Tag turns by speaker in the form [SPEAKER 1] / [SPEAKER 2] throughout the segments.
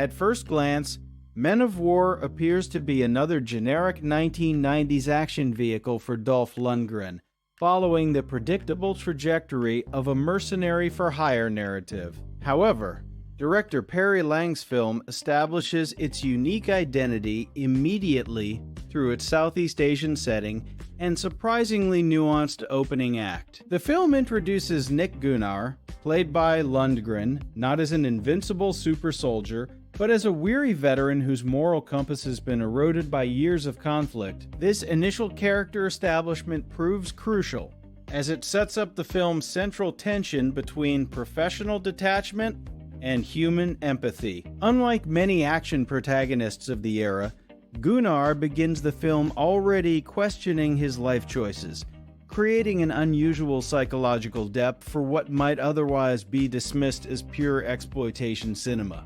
[SPEAKER 1] At first glance, Men of War appears to be another generic 1990s action vehicle for Dolph Lundgren, following the predictable trajectory of a mercenary for hire narrative. However, director Perry Lang's film establishes its unique identity immediately through its Southeast Asian setting and surprisingly nuanced opening act. The film introduces Nick Gunnar, played by Lundgren, not as an invincible super soldier, but as a weary veteran whose moral compass has been eroded by years of conflict. This initial character establishment proves crucial, as it sets up the film's central tension between professional detachment and human empathy. Unlike many action protagonists of the era, Gunnar begins the film already questioning his life choices, creating an unusual psychological depth for what might otherwise be dismissed as pure exploitation cinema.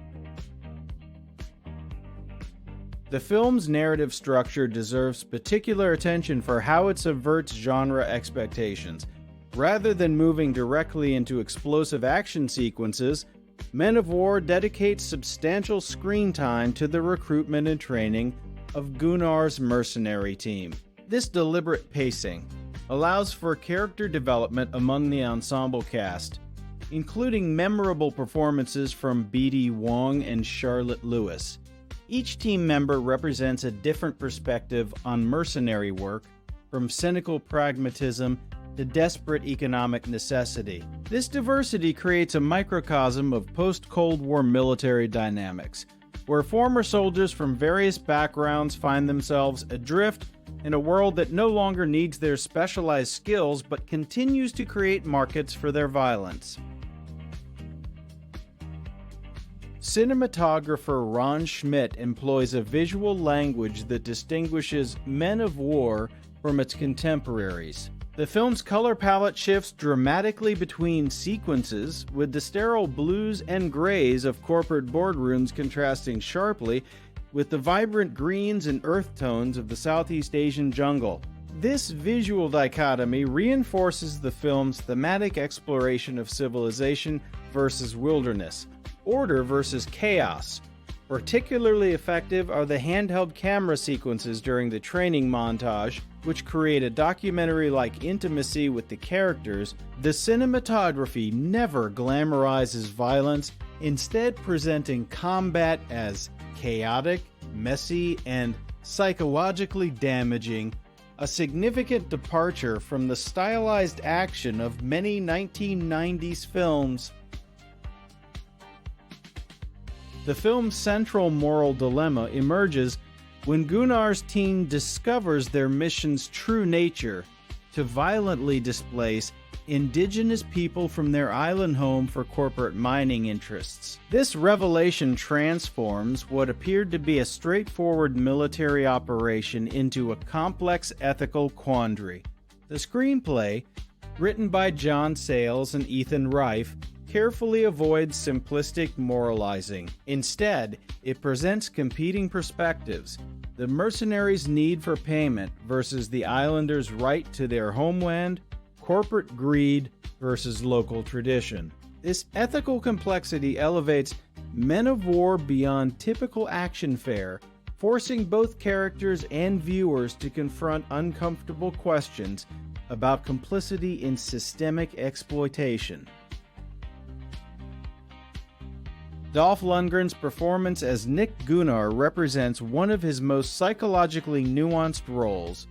[SPEAKER 1] The film's narrative structure deserves particular attention for how it subverts genre expectations. Rather than moving directly into explosive action sequences, Men of War dedicates substantial screen time to the recruitment and training of Gunnar's mercenary team. This deliberate pacing allows for character development among the ensemble cast, including memorable performances from B.D. Wong and Charlotte Lewis. Each team member represents a different perspective on mercenary work, from cynical pragmatism to desperate economic necessity. This diversity creates a microcosm of post-Cold War military dynamics, where former soldiers from various backgrounds find themselves adrift in a world that no longer needs their specialized skills but continues to create markets for their violence. Cinematographer Ron Schmidt employs a visual language that distinguishes Men of War from its contemporaries. The film's color palette shifts dramatically between sequences, with the sterile blues and grays of corporate boardrooms contrasting sharply with the vibrant greens and earth tones of the Southeast Asian jungle. This visual dichotomy reinforces the film's thematic exploration of civilization versus wilderness, order versus chaos. Particularly effective are the handheld camera sequences during the training montage, which create a documentary-like intimacy with the characters. The cinematography never glamorizes violence, instead presenting combat as chaotic, messy, and psychologically damaging, a significant departure from the stylized action of many 1990s films. The film's central moral dilemma emerges when Gunnar's team discovers their mission's true nature: to violently displace indigenous people from their island home for corporate mining interests. This revelation transforms what appeared to be a straightforward military operation into a complex ethical quandary. The screenplay, written by John Sayles and Ethan Reif, carefully avoids simplistic moralizing. Instead, it presents competing perspectives: the mercenaries' need for payment versus the islanders' right to their homeland, corporate greed versus local tradition. This ethical complexity elevates Men of War beyond typical action fare, forcing both characters and viewers to confront uncomfortable questions about complicity in systemic exploitation. Dolph Lundgren's performance as Nick Gunnar represents one of his most psychologically nuanced roles.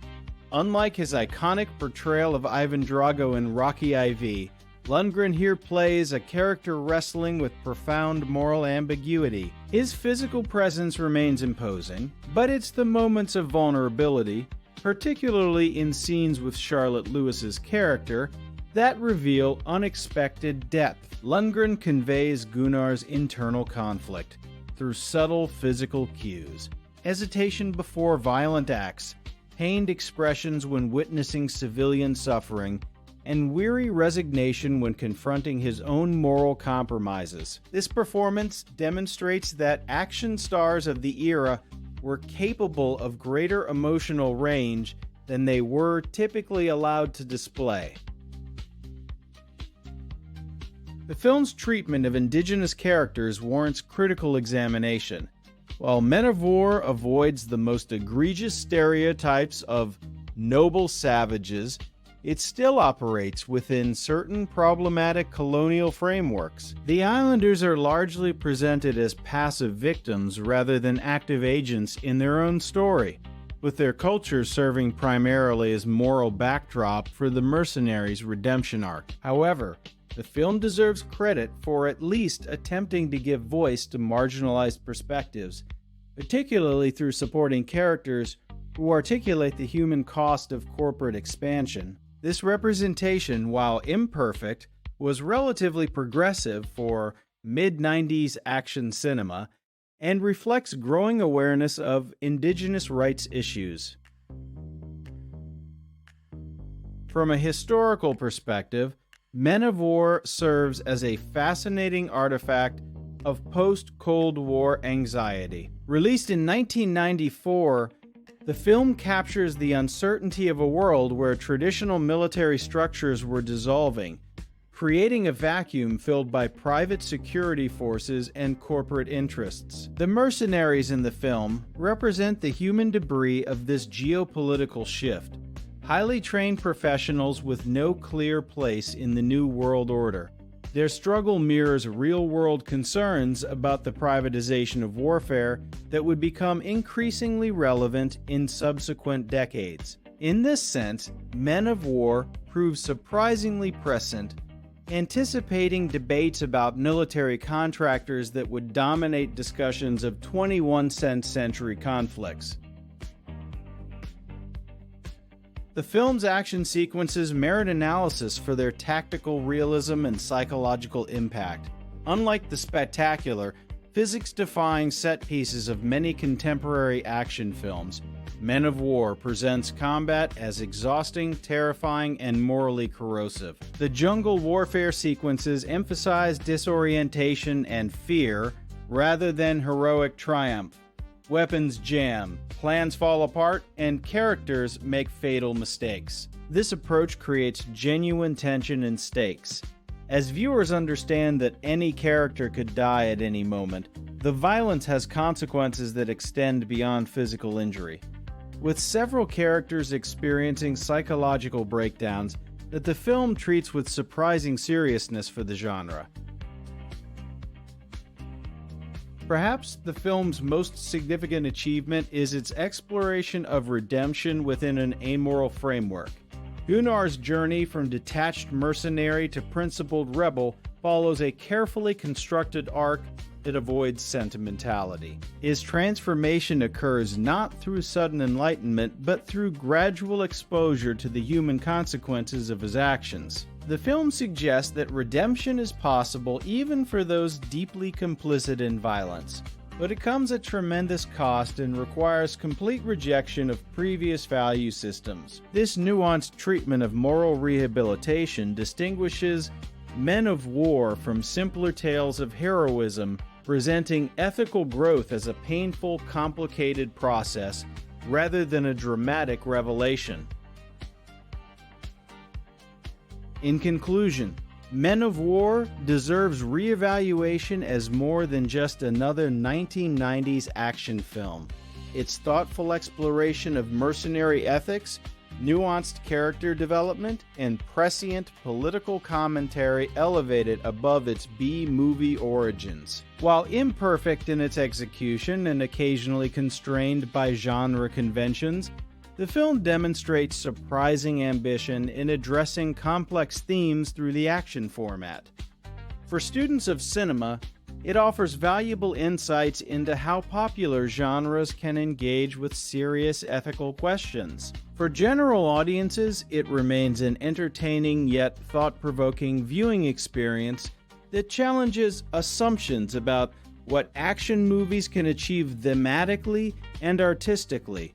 [SPEAKER 1] Unlike his iconic portrayal of Ivan Drago in Rocky IV, Lundgren here plays a character wrestling with profound moral ambiguity. His physical presence remains imposing, but it's the moments of vulnerability, particularly in scenes with Charlotte Lewis's character, that reveal unexpected depth. Lundgren conveys Gunnar's internal conflict through subtle physical cues: hesitation before violent acts, pained expressions when witnessing civilian suffering, and weary resignation when confronting his own moral compromises. This performance demonstrates that action stars of the era were capable of greater emotional range than they were typically allowed to display. The film's treatment of indigenous characters warrants critical examination. While Men of War avoids the most egregious stereotypes of noble savages, it still operates within certain problematic colonial frameworks. The islanders are largely presented as passive victims rather than active agents in their own story, with their culture serving primarily as moral backdrop for the mercenaries' redemption arc. However, the film deserves credit for at least attempting to give voice to marginalized perspectives, particularly through supporting characters who articulate the human cost of corporate expansion. This representation, while imperfect, was relatively progressive for mid-90s action cinema and reflects growing awareness of indigenous rights issues. From a historical perspective, Men of War serves as a fascinating artifact of post-Cold War anxiety. Released in 1994, the film captures the uncertainty of a world where traditional military structures were dissolving, creating a vacuum filled by private security forces and corporate interests. The mercenaries in the film represent the human debris of this geopolitical shift, highly trained professionals with no clear place in the new world order. Their struggle mirrors real-world concerns about the privatization of warfare that would become increasingly relevant in subsequent decades. In this sense, Men of War proves surprisingly prescient, anticipating debates about military contractors that would dominate discussions of 21st century conflicts. The film's action sequences merit analysis for their tactical realism and psychological impact. Unlike the spectacular, physics-defying set pieces of many contemporary action films, Men of War presents combat as exhausting, terrifying, and morally corrosive. The jungle warfare sequences emphasize disorientation and fear rather than heroic triumph. Weapons jam, plans fall apart, and characters make fatal mistakes. This approach creates genuine tension and stakes. As viewers understand that any character could die at any moment, the violence has consequences that extend beyond physical injury, with several characters experiencing psychological breakdowns that the film treats with surprising seriousness for the genre. Perhaps the film's most significant achievement is its exploration of redemption within an amoral framework. Gunnar's journey from detached mercenary to principled rebel follows a carefully constructed arc that avoids sentimentality. His transformation occurs not through sudden enlightenment, but through gradual exposure to the human consequences of his actions. The film suggests that redemption is possible even for those deeply complicit in violence, but it comes at tremendous cost and requires complete rejection of previous value systems. This nuanced treatment of moral rehabilitation distinguishes Men of War from simpler tales of heroism, presenting ethical growth as a painful, complicated process rather than a dramatic revelation. In conclusion, Men of War deserves reevaluation as more than just another 1990s action film. Its thoughtful exploration of mercenary ethics, nuanced character development, and prescient political commentary elevate it above its B-movie origins. While imperfect in its execution and occasionally constrained by genre conventions, the film demonstrates surprising ambition in addressing complex themes through the action format. For students of cinema, it offers valuable insights into how popular genres can engage with serious ethical questions. For general audiences, it remains an entertaining yet thought-provoking viewing experience that challenges assumptions about what action movies can achieve thematically and artistically.